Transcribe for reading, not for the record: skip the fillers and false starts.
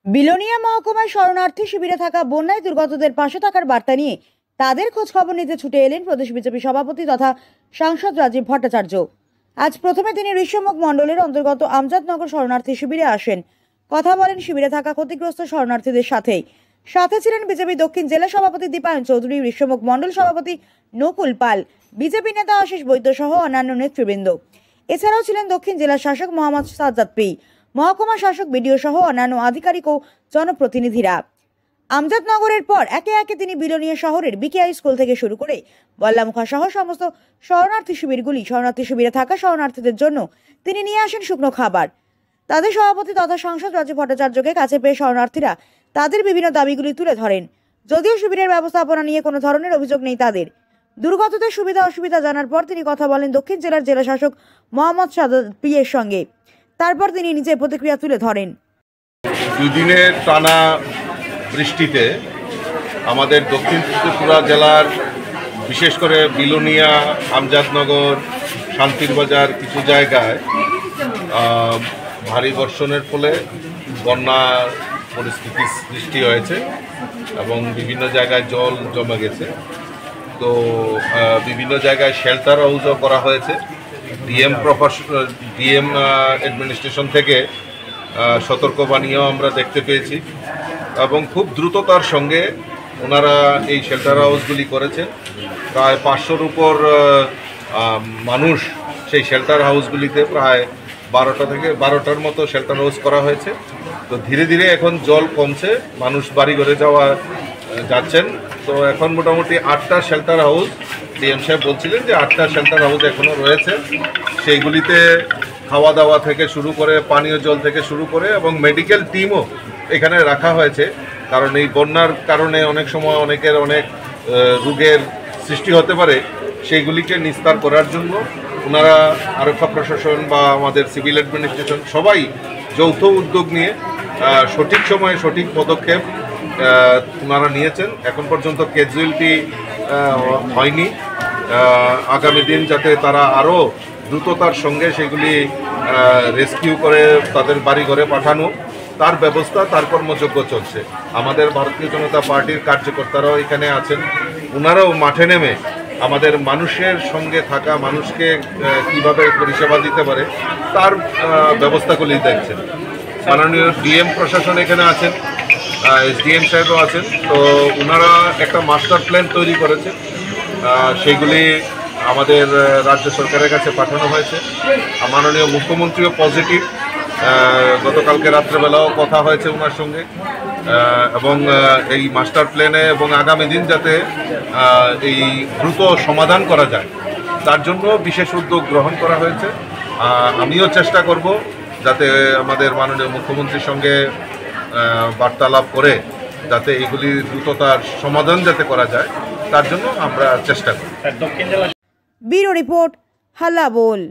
বিলোনিয়া মহকুমায় শরণার্থী শিবিরে থাকা বন্যায় দুর্গতদের পাশে থাকার বার্তা নিয়ে তাদের খোঁজ খবর নিতে ছুটে এলেন প্রদেশ বিজেপি সভাপতি তথা সাংসদ রাজীব ভট্টাচার্য। আজ প্রথমে তিনি ঋষ্যমুখ মণ্ডলের অন্তর্গত আমজাদনগর শরণার্থী শিবিরে আসেন, কথা বলেন শিবিরে থাকা ক্ষতিগ্রস্ত শরণার্থীদের সাথে ছিলেন বিজেপি দক্ষিণ জেলা সভাপতি দীপায়ন চৌধুরী, ঋষ্যমুখ মণ্ডল সভাপতি নকুল পাল, বিজেপি নেতা আশিস বৈদ্য সহ অন্যান্য নেতৃবৃন্দ। এছাড়াও ছিলেন দক্ষিণ জেলার শাসক মোহাম্মদ সাজ্জাদ পি, মহকুমা শাসক বিডিও সহ অন্যান্য আধিকারিক ও জনপ্রতিনিধিরা। আমজাদনগরের পর একে একে তিনি বিলোনিয়া শহরের বিকেআই স্কুল থেকে শুরু করে বল্লামুখা সহ সমস্ত শরণার্থী শিবিরে থাকা শরণার্থীদের জন্য তিনি নিয়ে আসেন শুকনো খাবার। তাদের সভাপতি তথা সাংসদ রাজীব ভট্টাচার্যকে কাছে পেয়ে শরণার্থীরা তাদের বিভিন্ন দাবিগুলি তুলে ধরেন। যদিও শিবিরের ব্যবস্থাপনা নিয়ে কোনো ধরনের অভিযোগ নেই তাদের। দুর্গতদের সুবিধা অসুবিধা জানার পর তিনি কথা বলেন দক্ষিণ জেলার জেলা শাসক মোহাম্মদ সাজ্জাদ পি এর সঙ্গে। তারপর তিনি নিজের প্রতিক্রিয়া তুলে ধরেন। দুদিনের টানা বৃষ্টিতে আমাদের দক্ষিণ ত্রিপুরা জেলার বিশেষ করে বিলোনিয়া, আমজাদনগর, শান্তির বাজার কিছু জায়গায় ভারী বর্ষণের ফলে বন্যার পরিস্থিতি সৃষ্টি হয়েছে এবং বিভিন্ন জায়গায় জল জমে গেছে। তো বিভিন্ন জায়গায় শেল্টার হাউসও করা হয়েছে। ডিএম অ্যাডমিনিস্ট্রেশন থেকে সতর্কবাণীও আমরা দেখতে পেয়েছি এবং খুব দ্রুততার সঙ্গে ওনারা এই শেল্টার হাউসগুলি করেছেন। প্রায় 500-র উপর মানুষ সেই শেল্টার হাউসগুলিতে, প্রায় 12টার মতো শেল্টার হাউস করা হয়েছে। তো ধীরে ধীরে এখন জল কমছে, মানুষ বাড়ি ঘরে যাচ্ছেন। তো এখন মোটামুটি 8টা শেল্টার হাউস, ডিএম সাহেব বলছিলেন যে 8টা শেল্টার হাউস এখনও রয়েছে। সেইগুলিতে খাওয়া দাওয়া থেকে শুরু করে, পানীয় জল থেকে শুরু করে এবং মেডিকেল টিমও এখানে রাখা হয়েছে। কারণ এই বন্যার কারণে অনেক সময় অনেকের অনেক রোগের সৃষ্টি হতে পারে, সেইগুলিকে নিস্তার করার জন্য ওনারা আরক্ষা প্রশাসন বা আমাদের সিভিল অ্যাডমিনিস্ট্রেশন সবাই যৌথ উদ্যোগ নিয়ে সঠিক সময়ে সঠিক পদক্ষেপ ওনারা নিয়েছেন। এখন পর্যন্ত ক্যাজুয়ালিটি হয়নি। আগামী দিন যাতে তারা আরও দ্রুততার সঙ্গে সেগুলি রেস্কিউ করে তাদের বাড়ি ঘরে পাঠানো, তার ব্যবস্থা, তার কর্মযজ্ঞ চলছে। আমাদের ভারতীয় জনতা পার্টির কার্যকর্তারাও এখানে আছেন। ওনারাও মাঠে নেমে আমাদের মানুষের সঙ্গে থাকা, মানুষকে কিভাবে পরিষেবা দিতে পারে তার ব্যবস্থাগুলি দেখছেন। মাননীয় ডিএম প্রশাসন এখানে আছেন, এসডিএম সাহেবও আছেন। তো ওনারা একটা মাস্টার প্ল্যান তৈরি করেছেন, সেইগুলি আমাদের রাজ্য সরকারের কাছে পাঠানো হয়েছে। মাননীয় মুখ্যমন্ত্রীও পজিটিভ, গতকালকে রাত্রেবেলাও কথা হয়েছে ওনার সঙ্গে এবং এই মাস্টার প্ল্যানে এবং আগামী দিন যাতে এই দ্রুত সমাধান করা যায় তার জন্য বিশেষ উদ্যোগ গ্রহণ করা হয়েছে। আমিও চেষ্টা করব যাতে আমাদের মাননীয় মুখ্যমন্ত্রীর সঙ্গে বার্তালাপ করে যাতে এইগুলি দ্রুততার সমাধান যাতে করা যায় তার জন্য আমরা চেষ্টা করি। ব্যুরো রিপোর্ট, হাল্লা বোল।